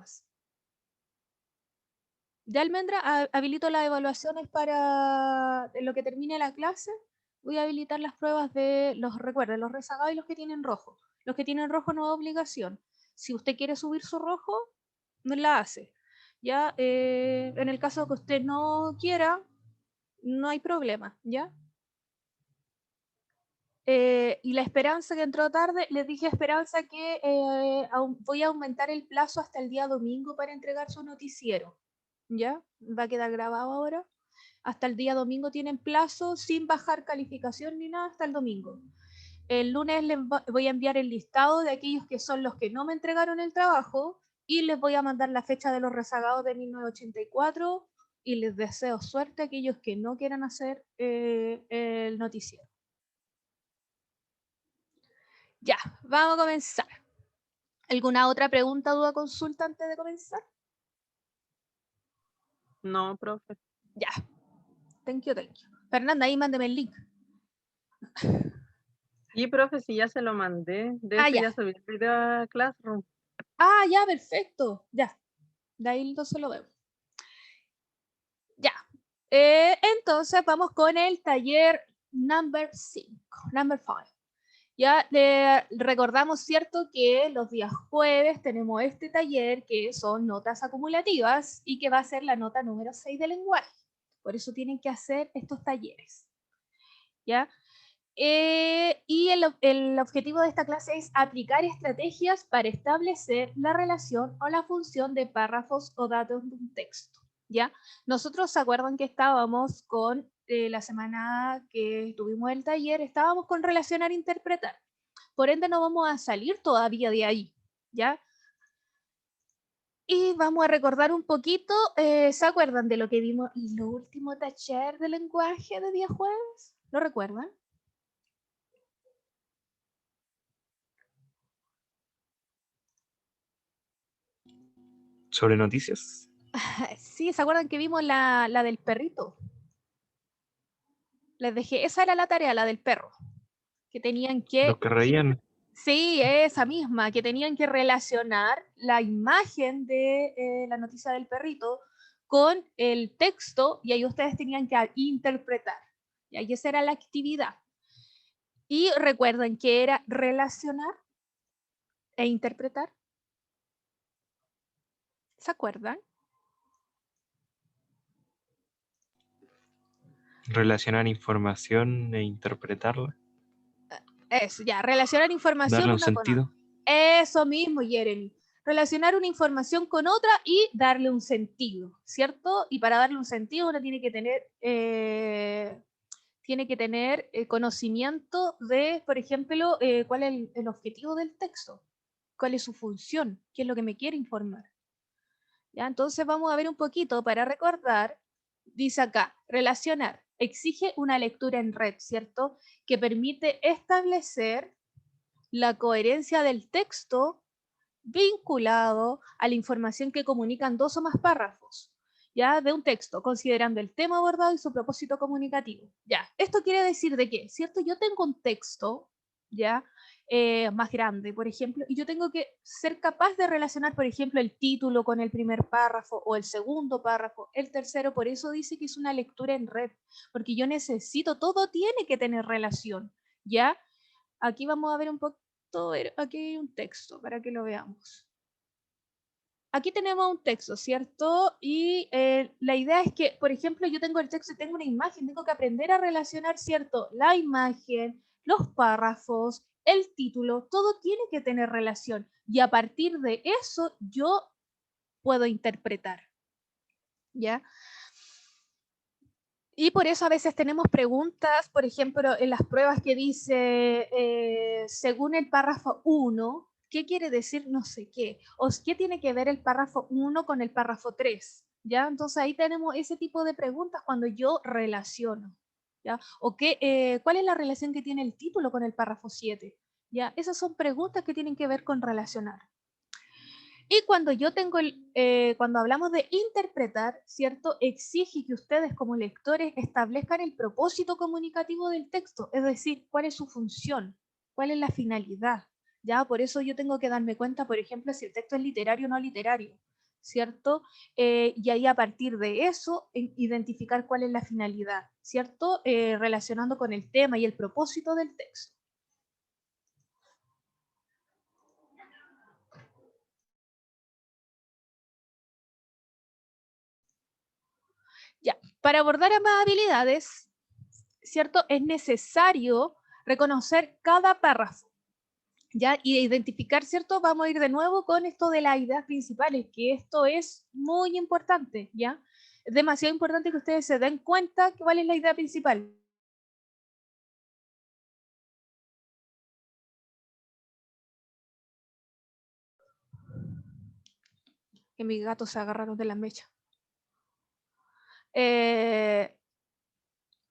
pruebas. Ya, Almendra, habilito las evaluaciones para en lo que termine la clase. Voy a habilitar las pruebas de recuerden, los rezagados y los que tienen rojo. Los que tienen rojo no es obligación. Si usted quiere subir su rojo, no la hace. Ya, en el caso que usted no quiera, no hay problema, ¿ya? Y la Esperanza que entró tarde, les dije a Esperanza que voy a aumentar el plazo hasta el día domingo para entregar su noticiero. ¿Ya? Va a quedar grabado ahora. Hasta el día domingo tienen plazo sin bajar calificación ni nada hasta el domingo. El lunes les voy a enviar el listado de aquellos que son los que no me entregaron el trabajo y les voy a mandar la fecha de los rezagados de 1984 y les deseo suerte a aquellos que no quieran hacer el noticiero. Ya, vamos a comenzar. ¿Alguna otra pregunta, duda, consulta antes de comenzar? No, profe. Ya. Thank you. Fernanda, ahí mándeme el link. Sí, profe, sí, ya se lo mandé. De hecho, Ya. ya subí el video a Classroom. Ya, perfecto. Ya. De ahí entonces lo vemos. Ya. Entonces vamos con el taller number 5. Ya recordamos, ¿cierto?, que los días jueves tenemos este taller que son notas acumulativas y que va a ser la nota número 6 de lenguaje. Por eso tienen que hacer estos talleres. ¿Ya? Y el objetivo de esta clase es aplicar estrategias para establecer la relación o la función de párrafos o datos de un texto. ¿Ya? Nosotros, ¿se acuerdan que estábamos con la semana que tuvimos el taller? Estábamos con relacionar e interpretar. Por ende, no vamos a salir todavía de ahí. ¿Ya? Y vamos a recordar un poquito, ¿se acuerdan de lo que vimos en el último taller de lenguaje de día jueves? ¿Lo recuerdan? ¿Sobre noticias? Sí, ¿se acuerdan que vimos la del perrito? Les dejé, esa era la tarea, la del perro. Que tenían que... Los que reían. Sí, esa misma, que tenían que relacionar la imagen de la noticia del perrito con el texto y ahí ustedes tenían que interpretar. Y ahí esa era la actividad. Y recuerden que era relacionar e interpretar. ¿Se acuerdan? Relacionar información e interpretarla. Eso, ya, relacionar información Darle un una con sentido. otra. Eso mismo, Jeremy. Relacionar una información con otra y darle un sentido, ¿cierto? Y para darle un sentido uno tiene que tener conocimiento de, por ejemplo, cuál es el objetivo del texto, cuál es su función, qué es lo que me quiere informar. ¿Ya? Entonces vamos a ver un poquito para recordar. Dice acá, relacionar exige una lectura en red, ¿cierto? Que permite establecer la coherencia del texto vinculado a la información que comunican dos o más párrafos, ¿ya? De un texto, considerando el tema abordado y su propósito comunicativo. Ya, esto quiere decir de qué, ¿cierto? Yo tengo un texto, ¿ya? Más grande, por ejemplo, y yo tengo que ser capaz de relacionar, por ejemplo, el título con el primer párrafo o el segundo párrafo, el tercero, por eso dice que es una lectura en red, porque yo necesito, todo tiene que tener relación, ¿ya? Aquí vamos a ver un poco, aquí hay un texto para que lo veamos. Aquí tenemos un texto, ¿cierto? Y la idea es que, por ejemplo, yo tengo el texto y tengo una imagen, tengo que aprender a relacionar, ¿cierto? La imagen, los párrafos, el título, todo tiene que tener relación. Y a partir de eso yo puedo interpretar, ¿ya? Y por eso a veces tenemos preguntas, por ejemplo, en las pruebas que dice, según el párrafo 1, ¿qué quiere decir no sé qué? ¿O qué tiene que ver el párrafo 1 con el párrafo 3? ¿Ya? Entonces ahí tenemos ese tipo de preguntas cuando yo relaciono. ¿Ya? ¿O cuál es la relación que tiene el título con el párrafo 7? ¿Ya? Esas son preguntas que tienen que ver con relacionar. Y cuando cuando hablamos de interpretar, ¿cierto? Exige que ustedes como lectores establezcan el propósito comunicativo del texto, es decir, cuál es su función, cuál es la finalidad, ¿ya? Por eso yo tengo que darme cuenta, por ejemplo, si el texto es literario o no literario. ¿cierto? Y ahí a partir de eso, identificar cuál es la finalidad, ¿cierto? Relacionando con el tema y el propósito del texto. Ya, para abordar ambas habilidades, ¿cierto? Es necesario reconocer cada párrafo, ¿ya? Y identificar, ¿cierto? Vamos a ir de nuevo con esto de las ideas principales, que esto es muy importante, ¿ya? Es demasiado importante que ustedes se den cuenta que cuál es la idea principal. Que mis gatos se agarraron de la mecha.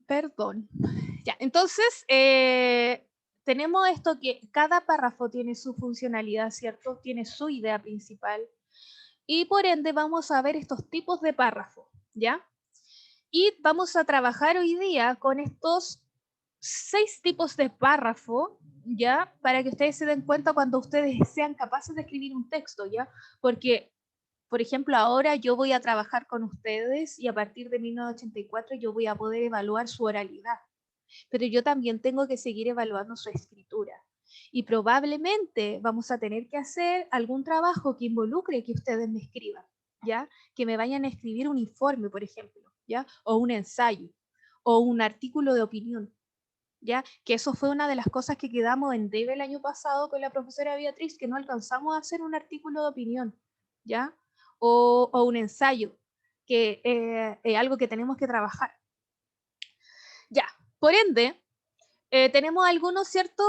Perdón. Ya, entonces, tenemos esto que cada párrafo tiene su funcionalidad, ¿cierto? Tiene su idea principal. Y por ende vamos a ver estos tipos de párrafo, ¿ya? Y vamos a trabajar hoy día con estos 6 tipos de párrafo, ¿ya? Para que ustedes se den cuenta cuando ustedes sean capaces de escribir un texto, ¿ya? Porque, por ejemplo, ahora yo voy a trabajar con ustedes y a partir de 1984 yo voy a poder evaluar su oralidad. Pero yo también tengo que seguir evaluando su escritura. Y probablemente vamos a tener que hacer algún trabajo que involucre que ustedes me escriban, ¿ya? Que me vayan a escribir un informe, por ejemplo, ¿ya? O un ensayo, o un artículo de opinión, ¿ya? Que eso fue una de las cosas que quedamos en debe el año pasado con la profesora Beatriz, que no alcanzamos a hacer un artículo de opinión, ¿ya? O un ensayo, que es algo que tenemos que trabajar. Ya, por ende, tenemos algunos, ¿cierto?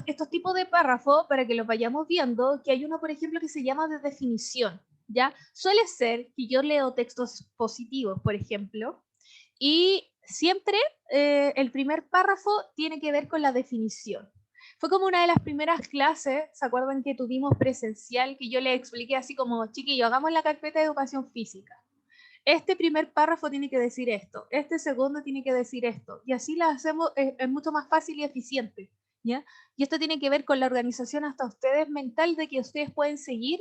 Estos tipos de párrafos, para que los vayamos viendo, que hay uno, por ejemplo, que se llama de definición, ¿ya? Suele ser que yo leo textos positivos, por ejemplo, y siempre el primer párrafo tiene que ver con la definición. Fue como una de las primeras clases, ¿se acuerdan que tuvimos presencial? Que yo les expliqué así como, chiquillos, hagamos la carpeta de educación física. Este primer párrafo tiene que decir esto, este segundo tiene que decir esto, y así la hacemos, es mucho más fácil y eficiente, ¿ya? Y esto tiene que ver con la organización hasta ustedes mental de que ustedes pueden seguir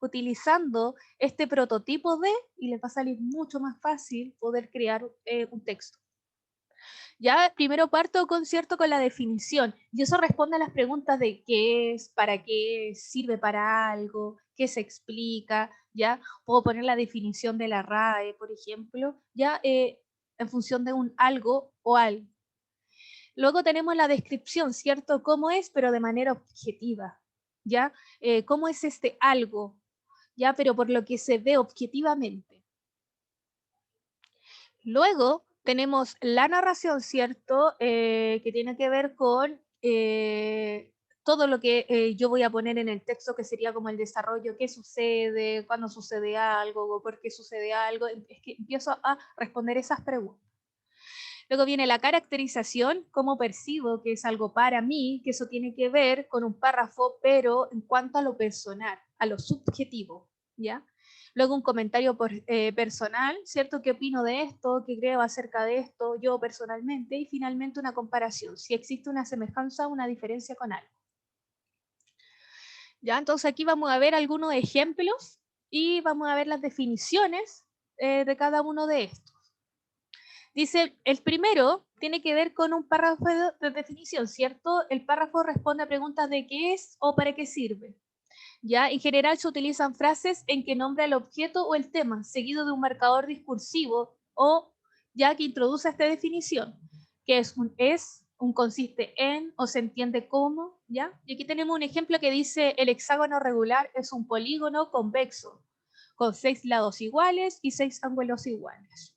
utilizando este prototipo de, y les va a salir mucho más fácil poder crear un texto. Ya primero parto con la definición, y eso responde a las preguntas de qué es, para qué, sirve para algo, qué se explica, ya puedo poner la definición de la RAE, por ejemplo, ya en función de un algo o algo. Luego tenemos la descripción, ¿cierto? ¿Cómo es? Pero de manera objetiva, ¿ya? ¿Cómo es este algo? ¿Ya? Pero por lo que se ve objetivamente. Luego tenemos la narración, ¿cierto? Que tiene que ver con todo lo que yo voy a poner en el texto, que sería como el desarrollo, qué sucede, cuándo sucede algo, o por qué sucede algo. Es que empiezo a responder esas preguntas. Luego viene la caracterización, cómo percibo que es algo para mí, que eso tiene que ver con un párrafo, pero en cuanto a lo personal, a lo subjetivo, ¿ya? Luego un comentario personal, ¿cierto? ¿Qué opino de esto? ¿Qué creo acerca de esto yo personalmente? Y finalmente una comparación, si existe una semejanza o una diferencia con algo. ¿Ya? Entonces aquí vamos a ver algunos ejemplos y vamos a ver las definiciones de cada uno de estos. Dice, el primero tiene que ver con un párrafo de definición, ¿cierto? El párrafo responde a preguntas de qué es o para qué sirve. ¿Ya? En general se utilizan frases en que nombra el objeto o el tema, seguido de un marcador discursivo o ya que introduce esta definición, que es un consiste en o se entiende como, ¿ya? Y aquí tenemos un ejemplo que dice, el hexágono regular es un polígono convexo, con 6 lados iguales y 6 ángulos iguales.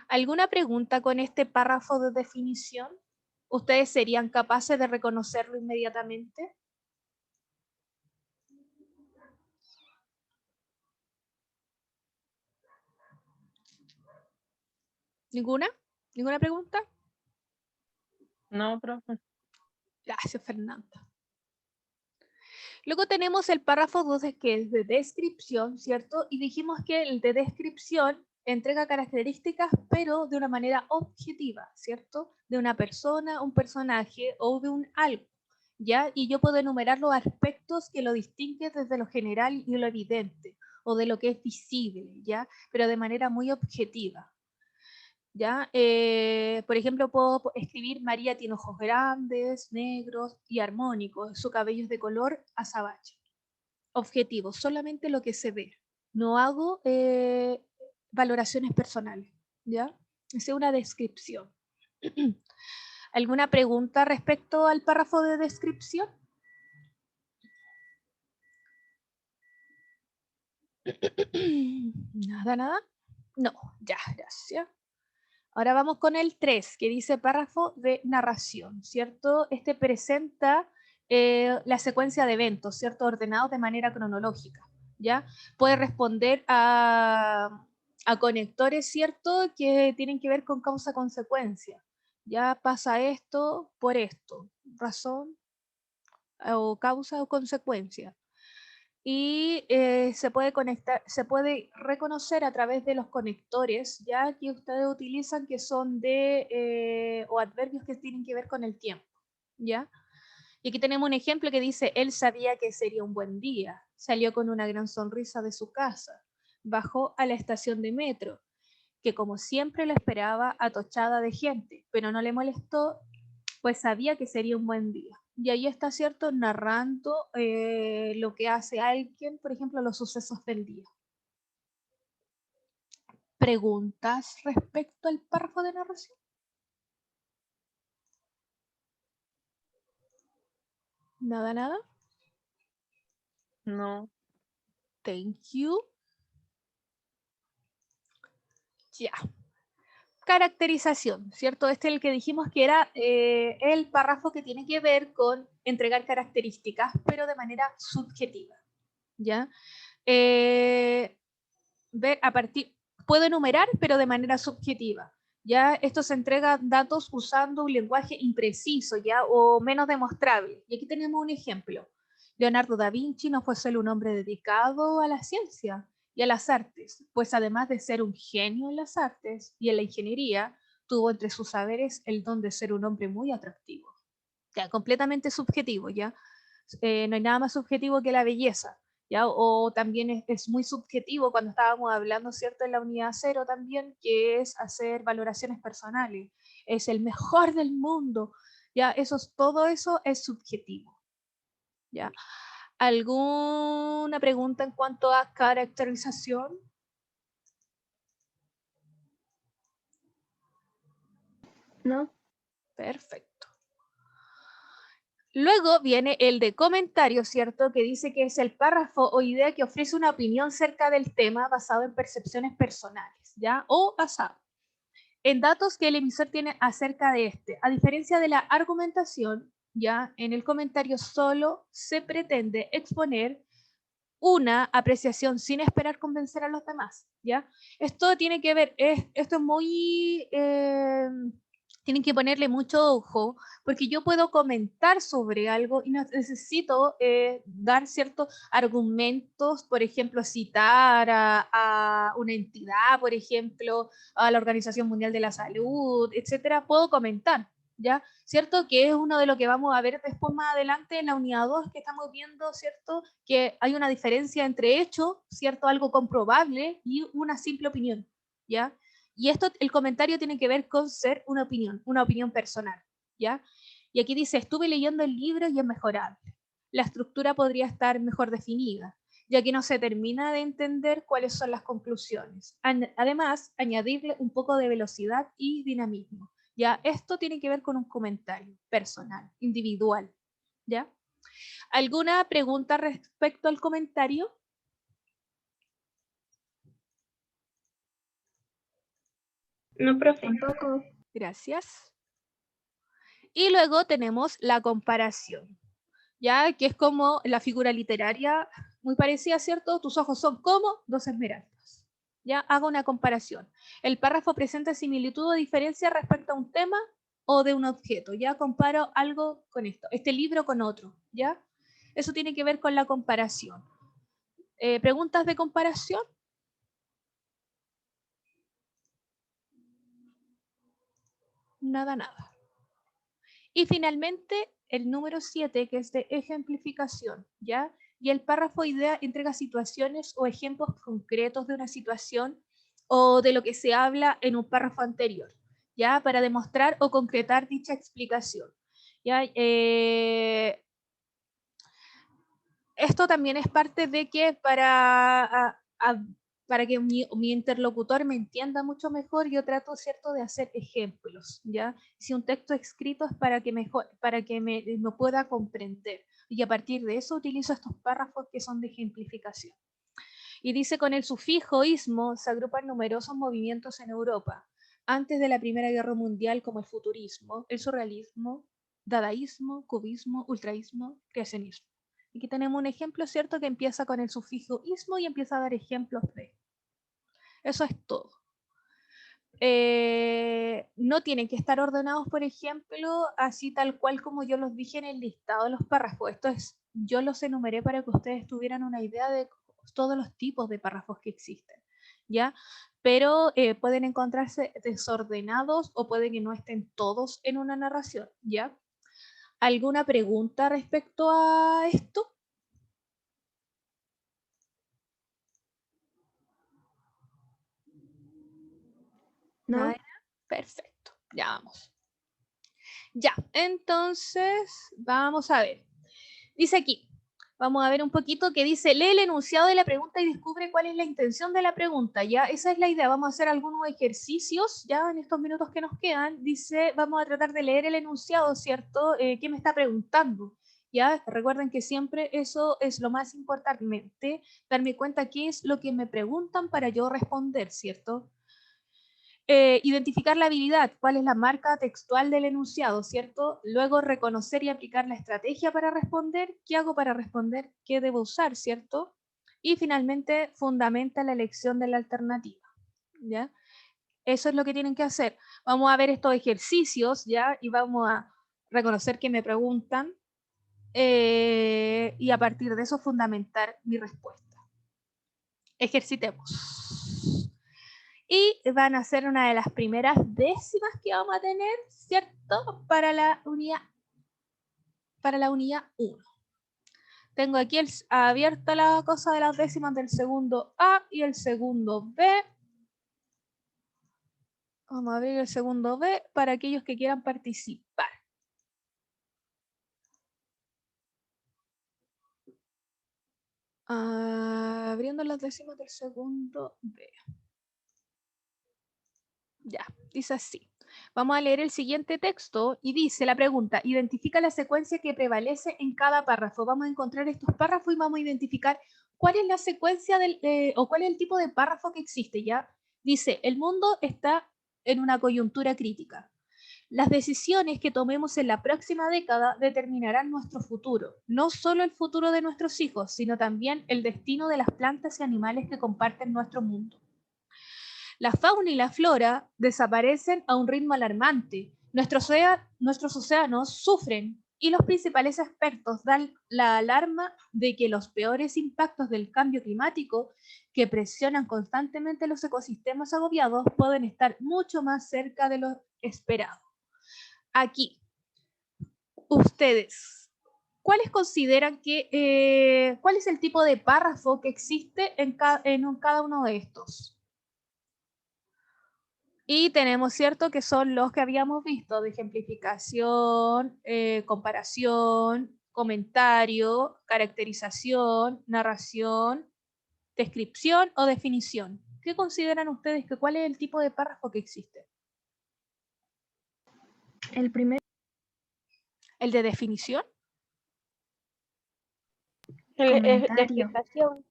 ¿Alguna pregunta con este párrafo de definición? ¿Ustedes serían capaces de reconocerlo inmediatamente? ¿Ninguna? ¿Ninguna pregunta? No, profe. Gracias, Fernanda. Luego tenemos el párrafo 2, que es de descripción, ¿cierto? Y dijimos que el de descripción entrega características, pero de una manera objetiva, ¿cierto? De una persona, un personaje o de un algo, ¿ya? Y yo puedo enumerar los aspectos que lo distinguen desde lo general y lo evidente, o de lo que es visible, ¿ya? Pero de manera muy objetiva. ¿Ya? Por ejemplo, puedo escribir María tiene ojos grandes, negros y armónicos, su cabello es de color azabache. Objetivo, solamente lo que se ve. No hago valoraciones personales, ¿ya? Es una descripción. ¿Alguna pregunta respecto al párrafo de descripción? Nada, nada. No, ya, gracias. Ahora vamos con el 3, que dice párrafo de narración, ¿cierto? Este presenta la secuencia de eventos, ¿cierto? Ordenados de manera cronológica, ¿ya? Puede responder a conectores, ¿cierto? Que tienen que ver con causa-consecuencia. Ya pasa esto por esto, razón o causa o consecuencia. Y se puede conectar, se puede reconocer a través de los conectores ya que ustedes utilizan, que son de o adverbios que tienen que ver con el tiempo, ¿ya? Y aquí tenemos un ejemplo que dice: él sabía que sería un buen día, salió con una gran sonrisa de su casa, bajó a la estación de metro, que como siempre la esperaba atochada de gente, pero no le molestó, pues sabía que sería un buen día. Y ahí está, ¿cierto? Narrando lo que hace alguien, por ejemplo, los sucesos del día. ¿Preguntas respecto al párrafo de narración? Nada, nada. No. Thank you. Ya. Caracterización, ¿cierto? Este es el que dijimos que era el párrafo que tiene que ver con entregar características, pero de manera subjetiva, ¿ya? Ver a partir, puedo enumerar, pero de manera subjetiva. Ya esto se entrega datos usando un lenguaje impreciso, ya, o menos demostrable. Y aquí tenemos un ejemplo. Leonardo da Vinci no fue solo un hombre dedicado a la ciencia y a las artes, pues además de ser un genio en las artes y en la ingeniería, tuvo entre sus saberes el don de ser un hombre muy atractivo. Ya, completamente subjetivo, ya. No hay nada más subjetivo que la belleza. ¿Ya? O también es muy subjetivo cuando estábamos hablando, ¿cierto?, en la unidad 0 también, que es hacer valoraciones personales. Es el mejor del mundo, ¿ya? Todo eso es subjetivo, ¿ya? ¿Alguna pregunta en cuanto a caracterización? No. Perfecto. Luego viene el de comentario, ¿cierto? Que dice que es el párrafo o idea que ofrece una opinión cerca del tema basado en percepciones personales, ¿ya? O basado en datos que el emisor tiene acerca de este. A diferencia de la argumentación, ¿ya? En el comentario solo se pretende exponer una apreciación sin esperar convencer a los demás, ¿ya? Esto tiene que ver, esto es muy... tienen que ponerle mucho ojo, porque yo puedo comentar sobre algo y no necesito dar ciertos argumentos, por ejemplo, citar a una entidad, por ejemplo, a la Organización Mundial de la Salud, etcétera. Puedo comentar, ¿ya? ¿Cierto? Que es uno de lo que vamos a ver después más adelante en la unidad 2, que estamos viendo, ¿cierto? Que hay una diferencia entre hecho, ¿cierto? Algo comprobable y una simple opinión, ¿ya? Y esto, el comentario tiene que ver con ser una opinión personal, ¿ya? Y aquí dice: estuve leyendo el libro y es mejorable. La estructura podría estar mejor definida, ya que no se termina de entender cuáles son las conclusiones. Además, añadirle un poco de velocidad y dinamismo. ¿Ya? Esto tiene que ver con un comentario personal, individual, ¿ya? ¿Alguna pregunta respecto al comentario? No, profe. Tampoco. Gracias. Y luego tenemos la comparación, ¿ya? Que es como la figura literaria, muy parecida, ¿cierto? Tus ojos son como dos esmeraldas. ¿Ya? Hago una comparación. El párrafo presenta similitud o diferencia respecto a un tema o de un objeto. Ya comparo algo con esto, este libro con otro, ¿ya? Eso tiene que ver con la comparación. ¿Preguntas de comparación? Nada, nada. Y finalmente, el número 7, que es de ejemplificación, ¿ya? y el párrafo idea entrega situaciones o ejemplos concretos de una situación o de lo que se habla en un párrafo anterior, ¿ya? Para demostrar o concretar dicha explicación, ¿ya? Esto también es parte de que para que mi interlocutor me entienda mucho mejor, yo trato, ¿cierto?, de hacer ejemplos, ¿ya? Si un texto escrito es para que me pueda comprender, y a partir de eso utilizo estos párrafos que son de ejemplificación. Y dice, con el sufijo ismo se agrupan numerosos movimientos en Europa, antes de la Primera Guerra Mundial, como el futurismo, el surrealismo, dadaísmo, cubismo, ultraísmo, creacionismo. Aquí tenemos un ejemplo, ¿cierto?, que empieza con el sufijo ismo y empieza a dar ejemplos de. Eso es todo. No tienen que estar ordenados, por ejemplo, así tal cual como yo los dije en el listado de los párrafos. Yo los enumeré para que ustedes tuvieran una idea de todos los tipos de párrafos que existen, ¿ya? Pero pueden encontrarse desordenados o puede que no estén todos en una narración, ¿ya? ¿Alguna pregunta respecto a esto? No. ¿Nada? Perfecto, ya vamos. Ya, entonces vamos a ver. Dice aquí, vamos a ver un poquito que dice, lee el enunciado de la pregunta y descubre cuál es la intención de la pregunta. Ya, esa es la idea. Vamos a hacer algunos ejercicios ya en estos minutos que nos quedan. Dice, vamos a tratar de leer el enunciado, ¿cierto? ¿Qué me está preguntando? Ya, recuerden que siempre eso es lo más importante, darme cuenta qué es lo que me preguntan para yo responder, ¿cierto? Identificar la habilidad, cuál es la marca textual del enunciado, ¿cierto? Luego reconocer y aplicar la estrategia para responder, qué hago para responder, qué debo usar, ¿cierto? Y finalmente fundamenta la elección de la alternativa, ¿ya? Eso es lo que tienen que hacer. Vamos a ver estos ejercicios, ¿ya? Y vamos a reconocer que me preguntan y a partir de eso fundamentar mi respuesta. Ejercitemos. Y van a ser una de las primeras décimas que vamos a tener, ¿cierto? Para la unidad 1. Tengo aquí abierta la cosa de las décimas del segundo A y el segundo B. Vamos a abrir el segundo B para aquellos que quieran participar. Abriendo las décimas del segundo B. Ya, dice así. Vamos a leer el siguiente texto y dice la pregunta, identifica la secuencia que prevalece en cada párrafo. Vamos a encontrar estos párrafos y vamos a identificar cuál es la secuencia o cuál es el tipo de párrafo que existe, ¿ya? Dice, el mundo está en una coyuntura crítica. Las decisiones que tomemos en la próxima década determinarán nuestro futuro, no solo el futuro de nuestros hijos, sino también el destino de las plantas y animales que comparten nuestro mundo. La fauna y la flora desaparecen a un ritmo alarmante. Nuestros océanos sufren y los principales expertos dan la alarma de que los peores impactos del cambio climático que presionan constantemente los ecosistemas agobiados pueden estar mucho más cerca de lo esperado. Aquí, ustedes, ¿cuáles consideran cuál es el tipo de párrafo que existe en cada uno de estos? Y tenemos, ¿cierto?, que son los que habíamos visto, de ejemplificación, comparación, comentario, caracterización, narración, descripción o definición. ¿Qué consideran ustedes que cuál es el tipo de párrafo que existe? El primero. ¿El de definición? De Comentario. explicación.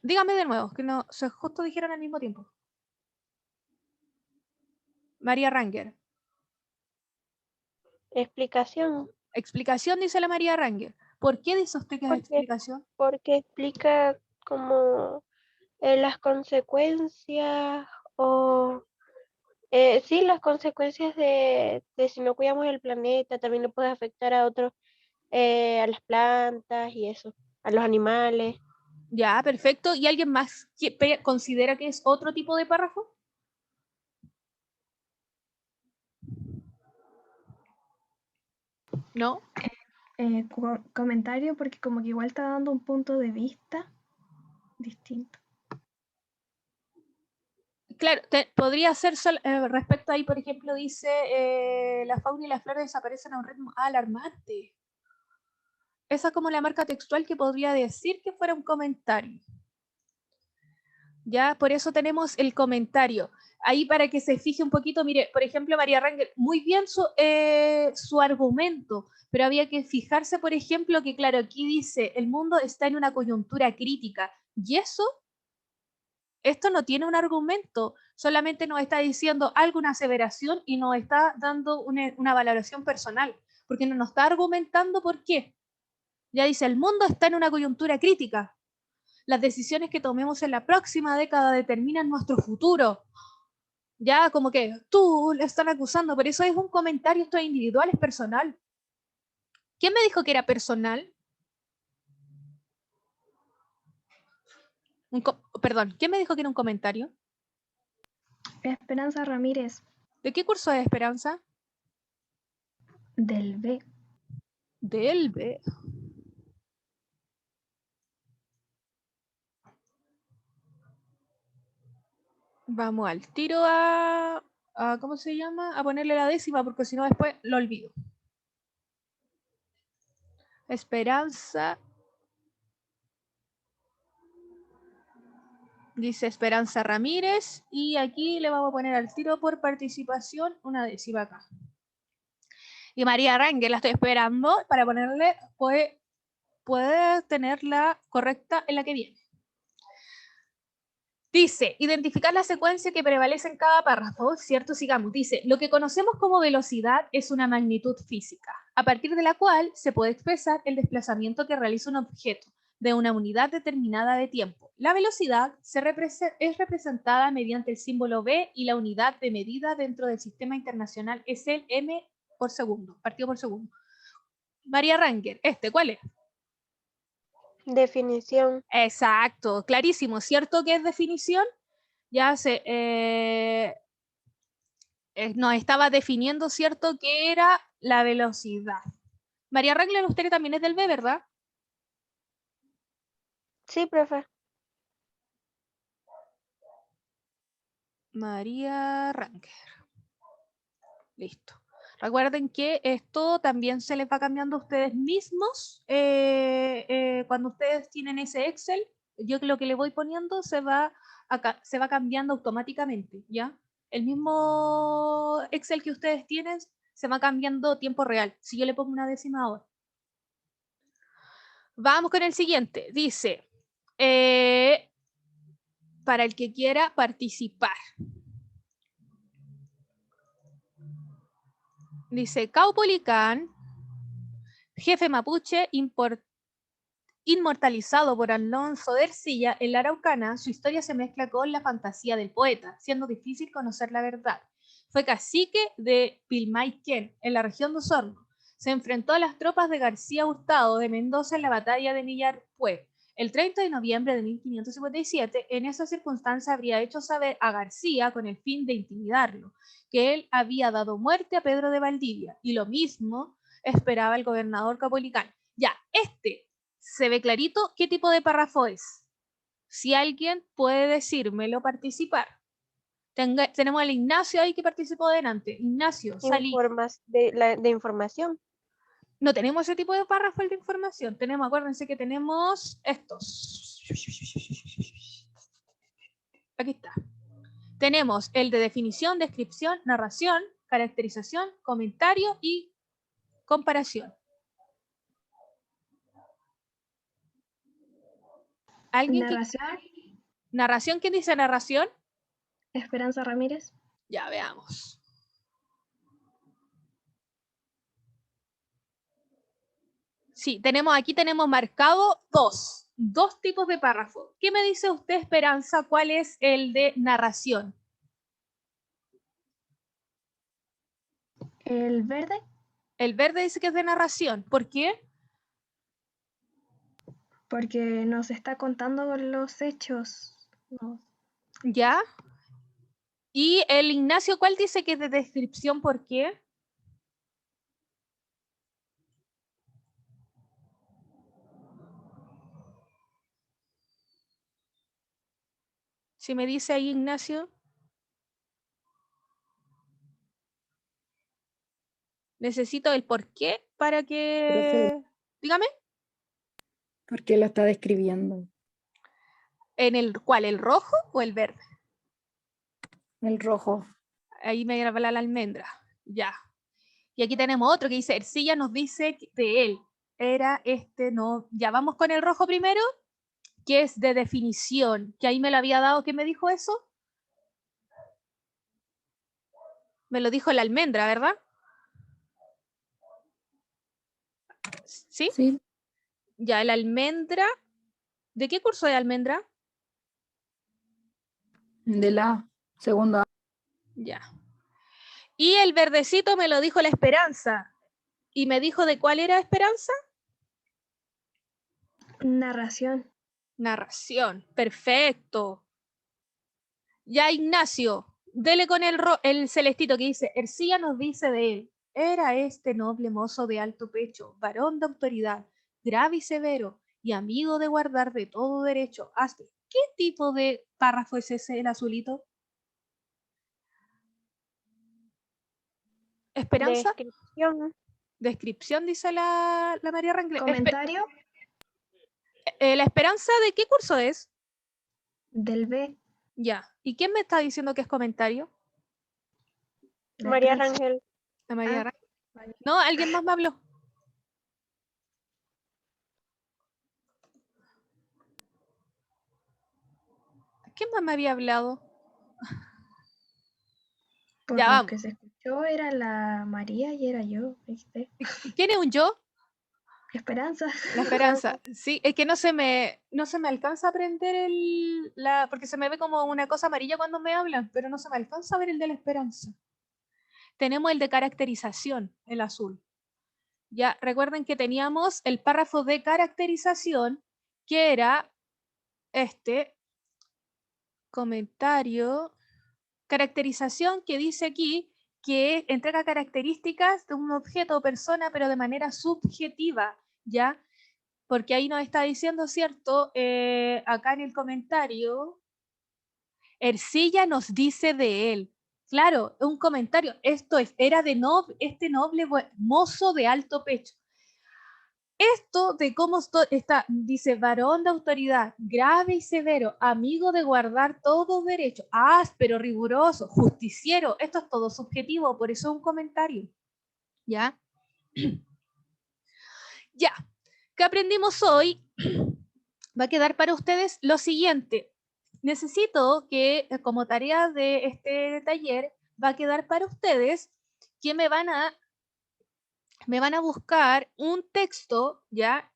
Dígame de nuevo, que no, justo dijeron al mismo tiempo. María Ranger. Explicación. Explicación, dice la María Ranger. ¿Por qué dice usted que es explicación? Porque explica como las consecuencias o sí, las consecuencias de si no cuidamos el planeta, también le puede afectar a otros, a las plantas y eso, a los animales. Ya, perfecto. ¿Y alguien más considera que es otro tipo de párrafo? ¿No? Comentario, porque como que igual está dando un punto de vista distinto. Claro, podría ser respecto ahí, por ejemplo, dice la fauna y las flores desaparecen a un ritmo alarmante. Esa es como la marca textual que podría decir que fuera un comentario. Ya, por eso tenemos el comentario. Ahí para que se fije un poquito, mire, por ejemplo, María Rangel, muy bien su argumento, pero había que fijarse, por ejemplo, que claro, aquí dice, el mundo está en una coyuntura crítica, y eso, esto no tiene un argumento, solamente nos está diciendo alguna aseveración y nos está dando una valoración personal, porque no nos está argumentando por qué. Ya dice, el mundo está en una coyuntura crítica. Las decisiones que tomemos en la próxima década determinan nuestro futuro. Ya como que tú le están acusando, pero eso es un comentario, esto es individual, es personal. ¿Quién me dijo que era personal? Perdón, ¿quién me dijo que era un comentario? Esperanza Ramírez, ¿De qué curso es Esperanza? del B. Del B. Vamos al tiro a ¿cómo se llama? A ponerle la décima, porque si no después lo olvido. Esperanza. Dice Esperanza Ramírez. Y aquí le vamos a poner al tiro por participación una décima acá. Y María Rangel la estoy esperando para ponerle, puede tenerla correcta en la que viene. Dice, identificar la secuencia que prevalece en cada párrafo, ¿cierto? Sigamos. Dice, lo que conocemos como velocidad es una magnitud física, a partir de la cual se puede expresar el desplazamiento que realiza un objeto de una unidad determinada de tiempo. La velocidad es representada mediante el símbolo v y la unidad de medida dentro del sistema internacional es el m por segundo, partido por segundo. María Ranger, ¿cuál es? Definición. Exacto, clarísimo, ¿cierto que es definición? Ya nos estaba definiendo, ¿cierto?, qué era la velocidad. María Rangel, usted también es del B, ¿verdad? Sí, profe. María Rangel. Listo. Recuerden que esto también se les va cambiando a ustedes mismos. Cuando ustedes tienen ese Excel, yo lo que le voy poniendo se va cambiando automáticamente, ¿ya? El mismo Excel que ustedes tienen se va cambiando a tiempo real. Si yo le pongo una décima ahora. Vamos con el siguiente. Dice, para el que quiera participar. Dice, Caupolicán, jefe mapuche, inmortalizado por Alonso de Ercilla en la Araucana, su historia se mezcla con la fantasía del poeta, siendo difícil conocer la verdad. Fue cacique de Pilmaiquén, en la región de Osorno. Se enfrentó a las tropas de García Hurtado de Mendoza en la batalla de Millarpue. El 30 de noviembre de 1557, en esa circunstancia habría hecho saber a García, con el fin de intimidarlo, que él había dado muerte a Pedro de Valdivia, y lo mismo esperaba el gobernador Caupolicán. Ya, se ve clarito qué tipo de párrafo es. Si alguien puede decírmelo, participar. Tenemos al Ignacio ahí que participó delante. Ignacio, salí. De información. No tenemos ese tipo de párrafo de información. Tenemos, acuérdense que tenemos estos. Aquí está. Tenemos el de definición, descripción, narración, caracterización, comentario y comparación. ¿Alguien Narración, ¿Narración? ¿Quién dice narración? Esperanza Ramírez. Ya veamos. Sí, aquí tenemos marcado dos tipos de párrafo. ¿Qué me dice usted, Esperanza? ¿Cuál es el de narración? El verde. El verde dice que es de narración. ¿Por qué? Porque nos está contando los hechos. No. ¿Ya? Y el Ignacio, ¿cuál dice que es de descripción? ¿Por qué? Si me dice ahí Ignacio. Necesito el por qué para que... Profe, Dígame. ¿por qué lo está describiendo? ¿En el cuál? ¿El rojo o el verde? El rojo. Ahí me habla la almendra. Ya. Y aquí tenemos otro que dice, Ercilla nos dice de él. Era este, no. Ya vamos con el rojo primero, que es de definición. Que ahí me lo había dado. ¿Qué me dijo eso? Me lo dijo la almendra, ¿verdad? ¿Sí? Sí, Ya, el almendra. ¿De qué curso de almendra? de la segunda. Ya. Y el verdecito me lo dijo la Esperanza. ¿Y me dijo de cuál era Esperanza? Narración. Narración. Perfecto. Ya, Ignacio, dele con el celestito que dice, Ercilla nos dice de él, era este noble mozo de alto pecho, varón de autoridad, grave y severo, y amigo de guardar de todo derecho. Hazte. ¿Qué tipo de párrafo es ese, el azulito? ¿Esperanza? Descripción. Descripción, dice la María Rangel. Comentario ¿La Esperanza de qué curso es? del B. Ya. ¿Y quién me está diciendo que es comentario? La María Esperanza. Rangel. La María Ah, Rangel. vale. No, alguien más me habló. ¿Quién más me había hablado? Por Ya lo vamos. que se escuchó era la María y era yo, ¿viste? ¿Quién es un yo? Esperanza. La Esperanza. Sí, es que no se me alcanza a aprender porque se me ve como una cosa amarilla cuando me hablan, pero no se me alcanza a ver el de la Esperanza. Tenemos el de caracterización, el azul. Ya, recuerden que teníamos el párrafo de caracterización, que era este comentario, caracterización que dice aquí que entrega características de un objeto o persona, pero de manera subjetiva, ¿ya? Porque ahí nos está diciendo, ¿cierto? Acá en el comentario, Ercilla nos dice de él. Claro, un comentario. Esto es, era de este noble mozo de alto pecho. Esto de cómo está, dice, varón de autoridad, grave y severo, amigo de guardar todo derecho, áspero, riguroso, justiciero. Esto es todo subjetivo, por eso es un comentario. ¿Ya? Ya. ¿Qué aprendimos hoy? Va a quedar para ustedes lo siguiente. Necesito que como tarea de este taller va a quedar para ustedes que me van a buscar un texto, ¿ya?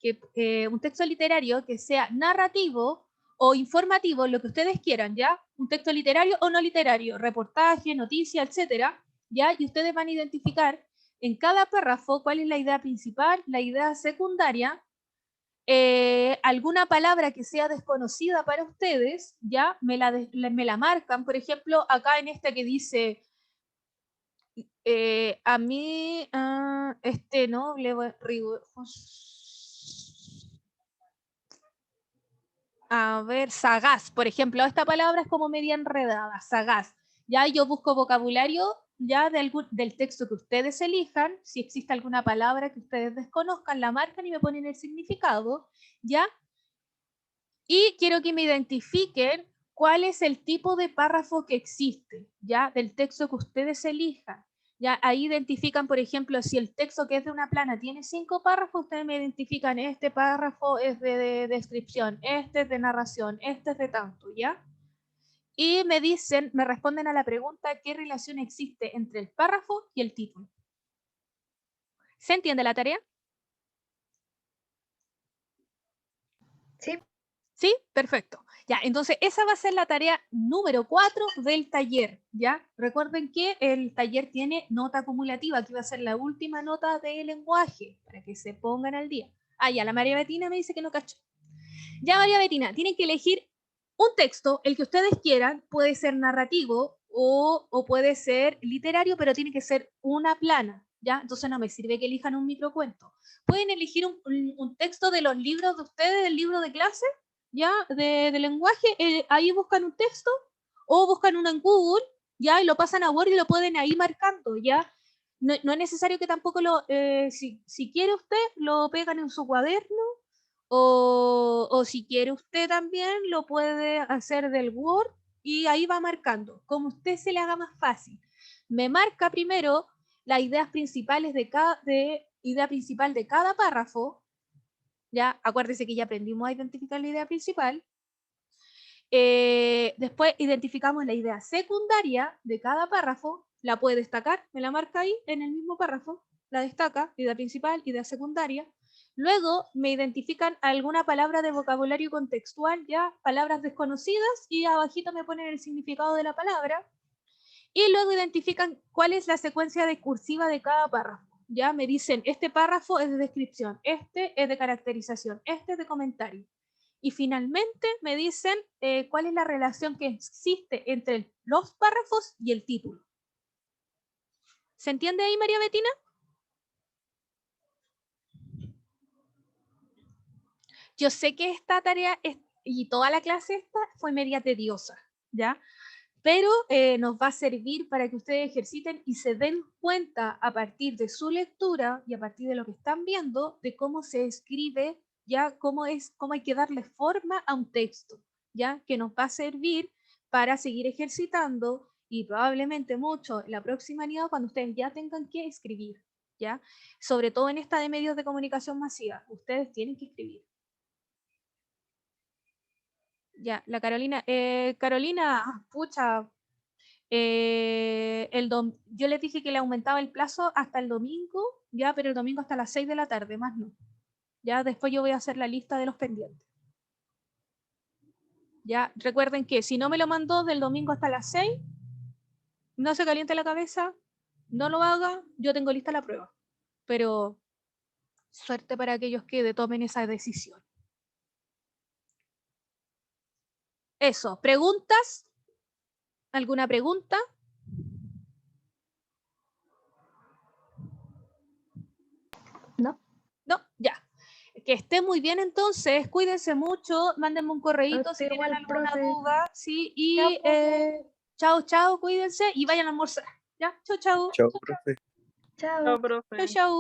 Un texto literario que sea narrativo o informativo, lo que ustedes quieran, ¿ya? Un texto literario o no literario, reportaje, noticia, etcétera, ¿ya? Y ustedes van a identificar en cada párrafo cuál es la idea principal, la idea secundaria, alguna palabra que sea desconocida para ustedes, ¿ya? Me la marcan, por ejemplo, acá en esta que dice, a mí, no, a ver, sagaz, por ejemplo, esta palabra es como media enredada, sagaz. Ya yo busco vocabulario ya del texto que ustedes elijan, si existe alguna palabra que ustedes desconozcan, la marcan y me ponen el significado, ¿ya? Y quiero que me identifiquen cuál es el tipo de párrafo que existe, ¿ya? Del texto que ustedes elijan. Ya ahí identifican, por ejemplo, si el texto que es de una plana tiene 5 párrafos, ustedes me identifican, este párrafo es de descripción, este es de narración, este es de tanto, ¿ya? Y me dicen, me responden a la pregunta, ¿qué relación existe entre el párrafo y el título? ¿Se entiende la tarea? Sí. ¿Sí? Perfecto. Ya, entonces esa va a ser la tarea número 4 del taller, ¿ya? Recuerden que el taller tiene nota acumulativa, que va a ser la última nota de lenguaje, para que se pongan al día. Ah, ya, la María Betina me dice que no cachó. Ya, María Betina, tienen que elegir un texto, el que ustedes quieran, puede ser narrativo o puede ser literario, pero tiene que ser una plana, ¿ya? Entonces no me sirve que elijan un microcuento. ¿Pueden elegir un texto de los libros de ustedes, del libro de clase? ya, de lenguaje, ahí buscan un texto o buscan uno en Google, ya, y lo pasan a Word y lo pueden ahí marcando, ya. No, no es necesario que tampoco si quiere usted, lo pegan en su cuaderno, o si quiere usted también, lo puede hacer del Word y ahí va marcando, como usted se le haga más fácil. Me marca primero las ideas principales idea principal de cada párrafo, ya, acuérdese que ya aprendimos a identificar la idea principal. Después identificamos la idea secundaria de cada párrafo, la puede destacar, me la marca ahí en el mismo párrafo, la destaca, idea principal, idea secundaria. Luego me identifican alguna palabra de vocabulario contextual, ya, palabras desconocidas, y abajito me ponen el significado de la palabra. Y luego identifican cuál es la secuencia discursiva de cada párrafo. Ya me dicen, este párrafo es de descripción, este es de caracterización, este es de comentario. Y finalmente me dicen cuál es la relación que existe entre los párrafos y el título. ¿Se entiende ahí, María Betina? Yo sé que esta tarea y toda la clase esta fue media tediosa, ¿ya? Pero nos va a servir para que ustedes ejerciten y se den cuenta a partir de su lectura y a partir de lo que están viendo de cómo se escribe, ya cómo hay que darle forma a un texto, ya que nos va a servir para seguir ejercitando y probablemente mucho la próxima unidad cuando ustedes ya tengan que escribir, ya, sobre todo en esta de medios de comunicación masiva, ustedes tienen que escribir. Ya, la Carolina, Carolina, pucha, yo les dije que le aumentaba el plazo hasta el domingo, ya, pero el domingo hasta las 6 de la tarde, más no. Ya, después yo voy a hacer la lista de los pendientes. Ya, recuerden que si no me lo mandó del domingo hasta las 6, no se caliente la cabeza, no lo haga, yo tengo lista la prueba. Pero suerte para aquellos que tomen esa decisión. Eso, ¿preguntas? ¿Alguna pregunta? No. No, ya. Que esté muy bien entonces, cuídense mucho, mándenme un correíto si Usted tienen igual, alguna profe. duda, sí, Chao, y profe. chao, chao, cuídense y vayan a almorzar, ¿ya? Chao, chao, Chao, profe. Chao. Chao, profe. chao, chao.